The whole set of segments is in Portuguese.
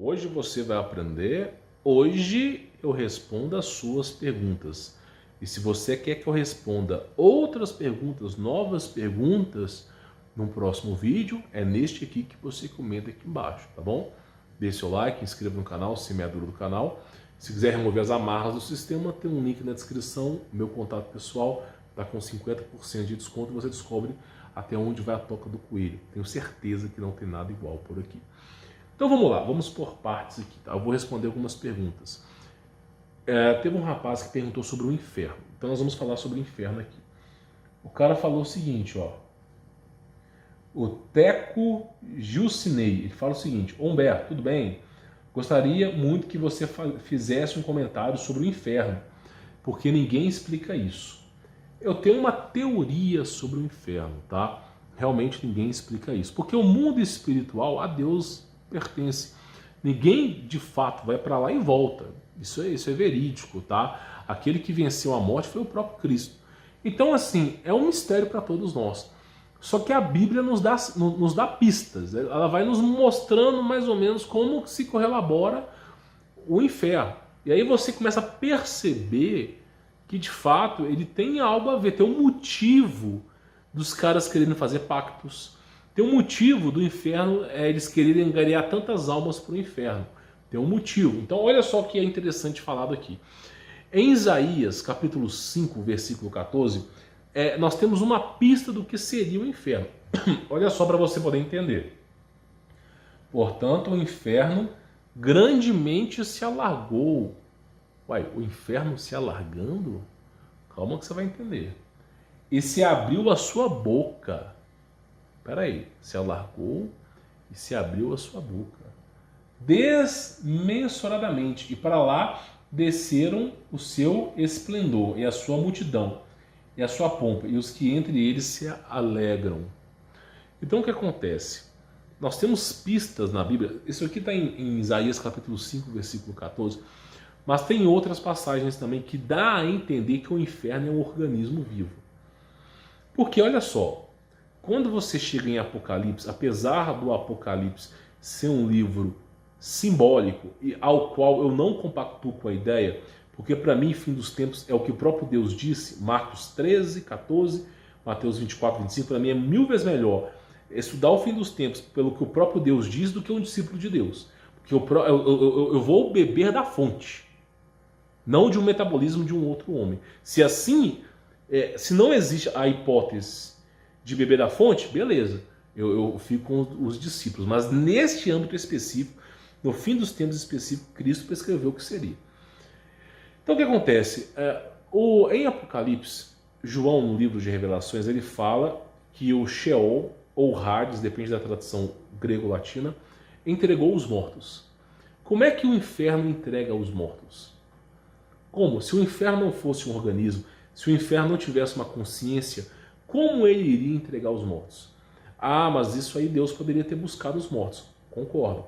Hoje você vai aprender, hoje eu respondo as suas perguntas. E se você quer que eu responda outras perguntas, novas perguntas, no próximo vídeo, é neste aqui que você comenta aqui embaixo, tá bom? Deixe seu like, inscreva no canal, se é membro do canal. Se quiser remover as amarras do sistema, tem um link na descrição, meu contato pessoal, está com 50% de desconto e você descobre até onde vai a toca do coelho. Tenho certeza que não tem nada igual por aqui. Então vamos lá, vamos por partes aqui, tá? Eu vou responder algumas perguntas. Teve um rapaz que perguntou sobre o inferno, então nós vamos falar sobre o inferno aqui. O cara falou o seguinte, ó. O Teco Gilcinei, ele fala o seguinte: Humberto, tudo bem? Gostaria muito que você fizesse um comentário sobre o inferno, porque ninguém explica isso. Eu tenho uma teoria sobre o inferno, tá? Realmente ninguém explica isso, porque o mundo espiritual a Deus pertence. Ninguém de fato vai para lá e volta. Isso é verídico, tá? Aquele que venceu a morte foi o próprio Cristo. Então, assim, é um mistério para todos nós. Só que a Bíblia nos dá pistas, ela vai nos mostrando mais ou menos como se correlabora o inferno. E aí você começa a perceber que de fato ele tem algo a ver, tem um motivo dos caras querendo fazer pactos, tem um motivo do inferno, eles quererem angariar tantas almas para o inferno, tem um motivo. Então olha só o que é interessante falado aqui. Em Isaías capítulo 5, versículo 14, nós temos uma pista do que seria o inferno. Olha só para você poder entender. Portanto, o inferno grandemente se alargou. Uai, o inferno se alargando? Calma que você vai entender. E se abriu a sua boca. Espera aí, se alargou e se abriu a sua boca. Desmensuradamente. E para lá desceram o seu esplendor e a sua multidão e a sua pompa, e os que entre eles se alegram. Então o que acontece? Nós temos pistas na Bíblia, isso aqui está em Isaías capítulo 5, versículo 14, mas tem outras passagens também que dá a entender que o inferno é um organismo vivo. Porque olha só, quando você chega em Apocalipse, apesar do Apocalipse ser um livro simbólico e ao qual eu não compactuo com a ideia, porque para mim, fim dos tempos é o que o próprio Deus disse, Marcos 13, 14, Mateus 24, 25, para mim é 1000 vezes melhor estudar o fim dos tempos pelo que o próprio Deus diz do que um discípulo de Deus. Porque eu vou beber da fonte, não de um metabolismo de um outro homem. Se assim, se não existe a hipótese de beber da fonte, beleza, eu fico com os discípulos. Mas neste âmbito específico, no fim dos tempos específico, Cristo prescreveu o que seria. Então o que acontece? Em Apocalipse, João, no livro de Revelações, ele fala que o Sheol, ou Hades, depende da tradução grego-latina, entregou os mortos. Como é que o inferno entrega os mortos? Como? Se o inferno não fosse um organismo, se o inferno não tivesse uma consciência, como ele iria entregar os mortos? Ah, mas isso aí Deus poderia ter buscado os mortos. Concordo.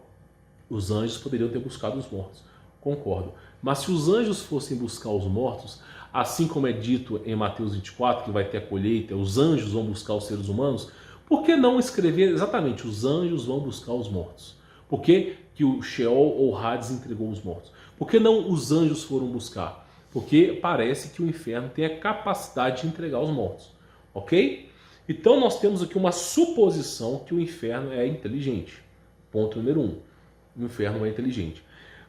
Os anjos poderiam ter buscado os mortos. Concordo. Mas se os anjos fossem buscar os mortos, assim como é dito em Mateus 24, que vai ter a colheita, os anjos vão buscar os seres humanos, por que não escrever exatamente, os anjos vão buscar os mortos? Por que o Sheol ou Hades entregou os mortos? Por que não os anjos foram buscar? Porque parece que o inferno tem a capacidade de entregar os mortos. Ok? Então nós temos aqui uma suposição que o inferno é inteligente. Ponto número 1. O inferno é inteligente.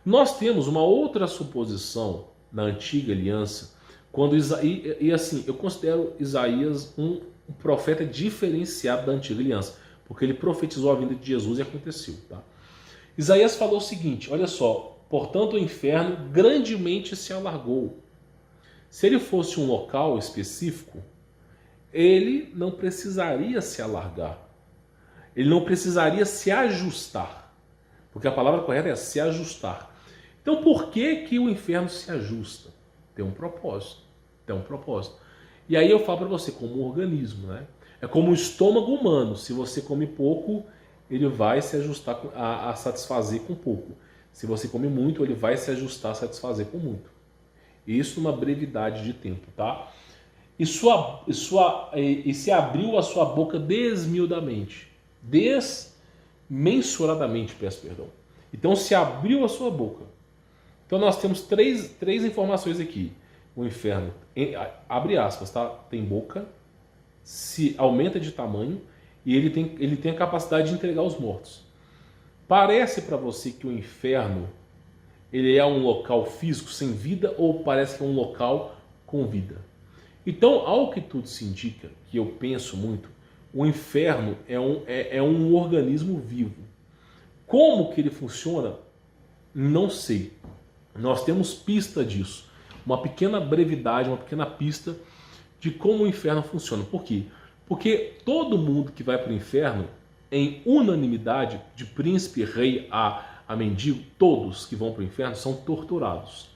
Nós temos uma outra suposição na antiga aliança, quando Isaías, e assim, eu considero Isaías um profeta diferenciado da antiga aliança, porque ele profetizou a vinda de Jesus e aconteceu. Tá? Isaías falou o seguinte, olha só, portanto o inferno grandemente se alargou. Se ele fosse um local específico, ele não precisaria se alargar, ele não precisaria se ajustar, porque a palavra correta é se ajustar. Então por que o inferno se ajusta? Tem um propósito. Tem um propósito. E aí eu falo para você, como um organismo, né? É como o estômago humano. Se você come pouco, ele vai se ajustar a satisfazer com pouco. Se você come muito, ele vai se ajustar a satisfazer com muito. Isso numa brevidade de tempo, tá? E se abriu a sua boca desmensuradamente, peço perdão. Então se abriu a sua boca. Então nós temos três informações aqui. O inferno, abre aspas, tá? Tem boca, se aumenta de tamanho e ele tem a capacidade de entregar os mortos. Parece para você que o inferno ele é um local físico sem vida ou parece que é um local com vida? Então, ao que tudo se indica, que eu penso muito, o inferno é um organismo vivo. Como que ele funciona? Não sei. Nós temos pista disso. Uma pequena brevidade, uma pequena pista de como o inferno funciona. Por quê? Porque todo mundo que vai para o inferno, em unanimidade, de príncipe, rei a mendigo, todos que vão para o inferno são torturados.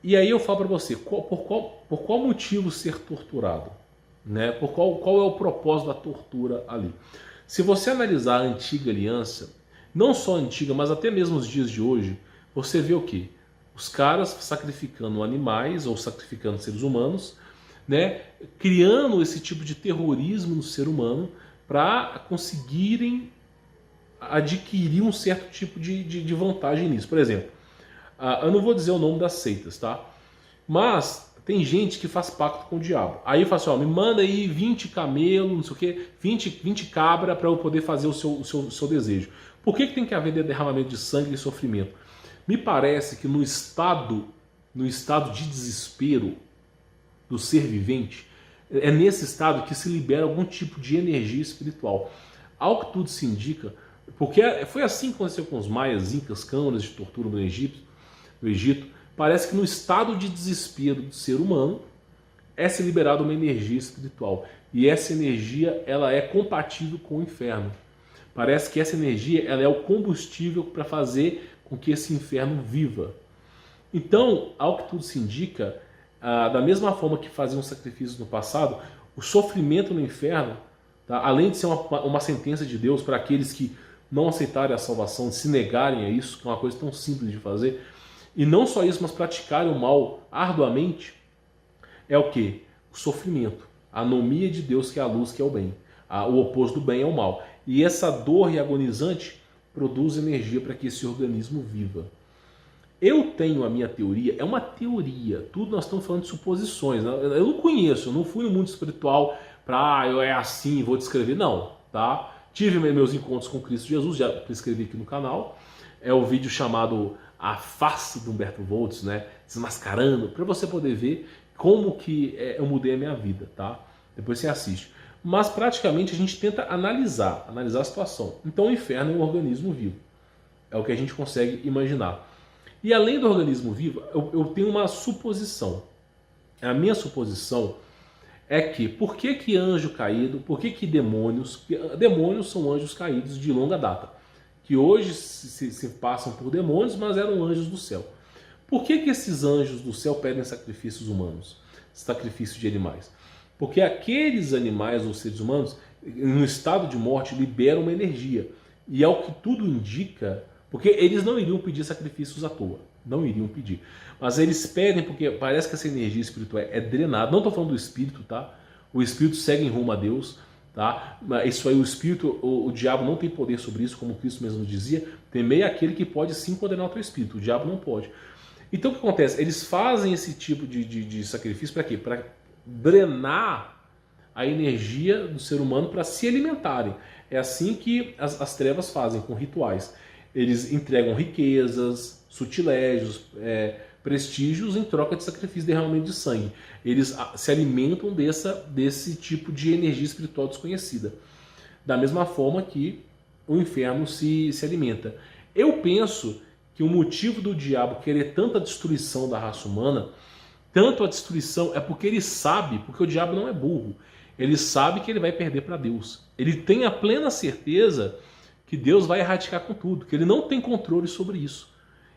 E aí eu falo para você, por qual motivo ser torturado? Né? Qual é o propósito da tortura ali? Se você analisar a antiga aliança, não só a antiga, mas até mesmo os dias de hoje, você vê o quê? Os caras sacrificando animais ou sacrificando seres humanos, né? Criando esse tipo de terrorismo no ser humano para conseguirem adquirir um certo tipo de vantagem nisso. Por exemplo, eu não vou dizer o nome das seitas, tá? Mas tem gente que faz pacto com o diabo. Aí fala assim, ó, me manda aí 20 camelos, não sei o quê, 20 cabra para eu poder fazer o seu desejo. Por que tem que haver derramamento de sangue e sofrimento? Me parece que no estado de desespero do ser vivente, é nesse estado que se libera algum tipo de energia espiritual. Ao que tudo se indica, porque foi assim que aconteceu com os maias, incas, câmaras de tortura no Egito, parece que no estado de desespero do ser humano é se liberada uma energia espiritual. E essa energia ela é compatível com o inferno. Parece que essa energia ela é o combustível para fazer com que esse inferno viva. Então, ao que tudo se indica, da mesma forma que faziam sacrifícios no passado, o sofrimento no inferno, tá, além de ser uma sentença de Deus para aqueles que não aceitarem a salvação, se negarem a isso, que é uma coisa tão simples de fazer, e não só isso, mas praticarem o mal arduamente, é o quê? O sofrimento, a anomia de Deus, que é a luz, que é o bem. O oposto do bem é o mal. E essa dor agonizante produz energia para que esse organismo viva. Eu tenho a minha teoria, é uma teoria, tudo nós estamos falando de suposições. Né? Eu não conheço, eu não fui no mundo espiritual para eu é assim, vou descrever, não, tá? Tive meus encontros com Cristo Jesus, já prescrevi aqui no canal. É o vídeo chamado A Face de Humberto Voltz, né? Desmascarando, para você poder ver como que eu mudei a minha vida, tá? Depois você assiste. Mas praticamente a gente tenta analisar a situação. Então o inferno é um organismo vivo. É o que a gente consegue imaginar. E além do organismo vivo, eu tenho uma suposição. A minha suposição é que, por que anjo caído, por que demônios? Porque demônios são anjos caídos de longa data, que hoje se passam por demônios, mas eram anjos do céu. Por que esses anjos do céu pedem sacrifícios humanos, sacrifícios de animais? Porque aqueles animais ou seres humanos, no estado de morte, liberam uma energia. E ao que tudo indica, porque eles não iriam pedir sacrifícios à toa, não iriam pedir. Mas eles pedem porque parece que essa energia espiritual é drenada. Não estou falando do espírito, tá? O espírito segue em rumo a Deus, tá? Isso aí, o espírito, o diabo não tem poder sobre isso, como Cristo mesmo dizia. Temei aquele que pode sim condenar o teu espírito, o diabo não pode. Então o que acontece? Eles fazem esse tipo de sacrifício para quê? Para drenar a energia do ser humano para se alimentarem. É assim que as trevas fazem com rituais. Eles entregam riquezas, sutilégios, prestígios em troca de sacrifício, derramamento de sangue. Eles se alimentam desse tipo de energia espiritual desconhecida. Da mesma forma que o inferno se alimenta. Eu penso que o motivo do diabo querer tanta destruição da raça humana, tanto a destruição, é porque ele sabe, porque o diabo não é burro, ele sabe que ele vai perder para Deus. Ele tem a plena certeza que Deus vai erradicar com tudo, que ele não tem controle sobre isso.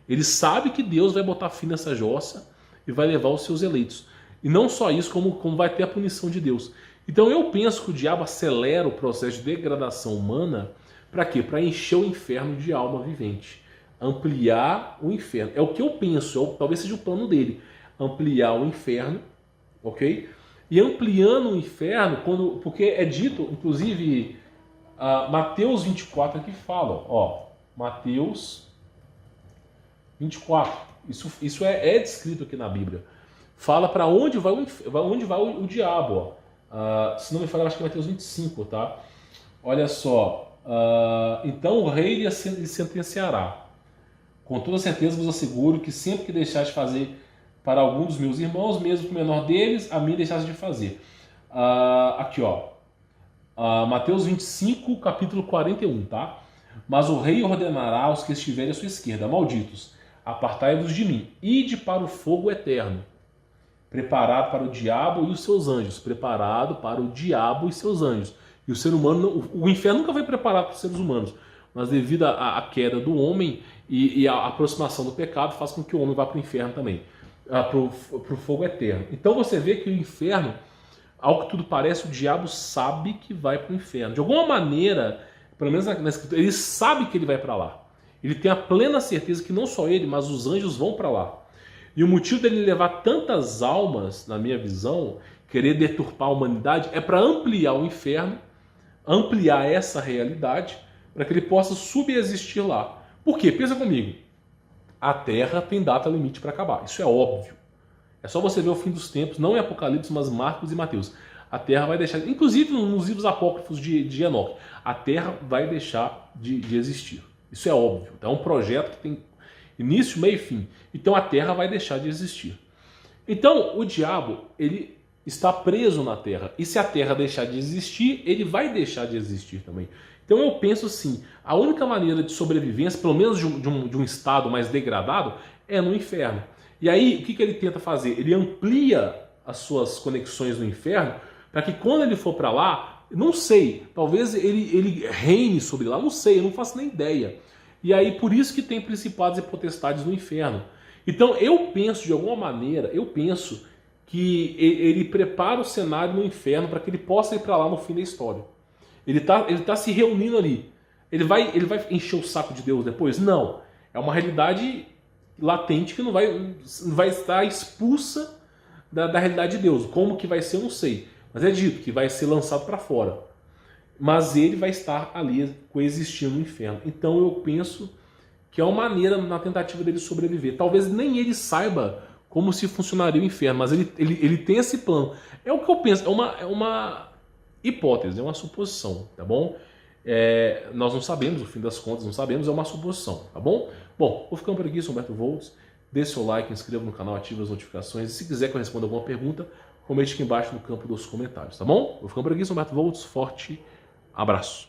Ele sabe que Deus vai botar fim nessa jossa e vai levar os seus eleitos. E não só isso, como vai ter a punição de Deus. Então eu penso que o diabo acelera o processo de degradação humana para quê? Para encher o inferno de alma vivente. Ampliar o inferno. É o que eu penso, talvez seja o plano dele. Ampliar o inferno, ok? E ampliando o inferno, porque é dito, inclusive, Mateus 24 aqui fala, ó, Mateus 24. Isso é descrito aqui na Bíblia. Fala para onde vai o diabo. Ó. Se não me falha, acho que é Mateus 25, tá? Olha só. Então o rei lhe sentenciará. Com toda certeza vos asseguro que sempre que deixar de fazer para algum dos meus irmãos, mesmo que o menor deles, a mim deixasse de fazer. Aqui, ó. Mateus 25, capítulo 41, tá? Mas o rei ordenará aos que estiverem à sua esquerda: malditos, apartai-vos de mim, ide para o fogo eterno, preparado para o diabo e os seus anjos. Preparado para o diabo e seus anjos. E o ser humano, o inferno nunca foi preparado para os seres humanos, mas devido à queda do homem e a aproximação do pecado, faz com que o homem vá para o inferno também, para o fogo eterno. Então você vê que o inferno, ao que tudo parece, o diabo sabe que vai para o inferno. De alguma maneira, pelo menos na escritura, ele sabe que ele vai para lá. Ele tem a plena certeza que não só ele, mas os anjos vão para lá. E o motivo dele levar tantas almas, na minha visão, querer deturpar a humanidade, é para ampliar o inferno, ampliar essa realidade, para que ele possa subexistir lá. Por quê? Pensa comigo. A Terra tem data limite para acabar. Isso é óbvio. É só você ver o fim dos tempos, não em Apocalipse, mas Marcos e Mateus. A Terra vai deixar, inclusive nos livros apócrifos de Enoque, a Terra vai deixar de existir. Isso é óbvio. É um projeto que tem início, meio e fim. Então a Terra vai deixar de existir. Então o diabo, ele está preso na Terra. E se a Terra deixar de existir, ele vai deixar de existir também. Então eu penso assim, a única maneira de sobrevivência, pelo menos de um estado mais degradado, é no inferno. E aí, o que ele tenta fazer? Ele amplia as suas conexões no inferno, para que quando ele for para lá, não sei, talvez ele reine sobre lá, não sei, eu não faço nem ideia. E aí, por isso que tem principados e potestades no inferno. Então, eu penso, de alguma maneira, que ele prepara o cenário no inferno para que ele possa ir para lá no fim da história. Ele tá se reunindo ali. Ele vai encher o saco de Deus depois? Não. É uma realidade latente que não vai estar expulsa da realidade de Deus. Como que vai ser, eu não sei. Mas é dito que vai ser lançado para fora. Mas ele vai estar ali coexistindo no inferno. Então eu penso que é uma maneira na tentativa dele sobreviver. Talvez nem ele saiba como se funcionaria o inferno, mas ele tem esse plano. É o que eu penso, é uma hipótese, é uma suposição, tá bom? Nós não sabemos, no fim das contas, não sabemos, é uma suposição, tá bom? Bom, vou ficando por aqui, sou Humberto Volts. Dê seu like, inscreva no canal, ative as notificações. E se quiser que eu responda alguma pergunta, comente aqui embaixo no campo dos comentários, tá bom? Vou ficando por aqui, sou Humberto Volts. Forte abraço.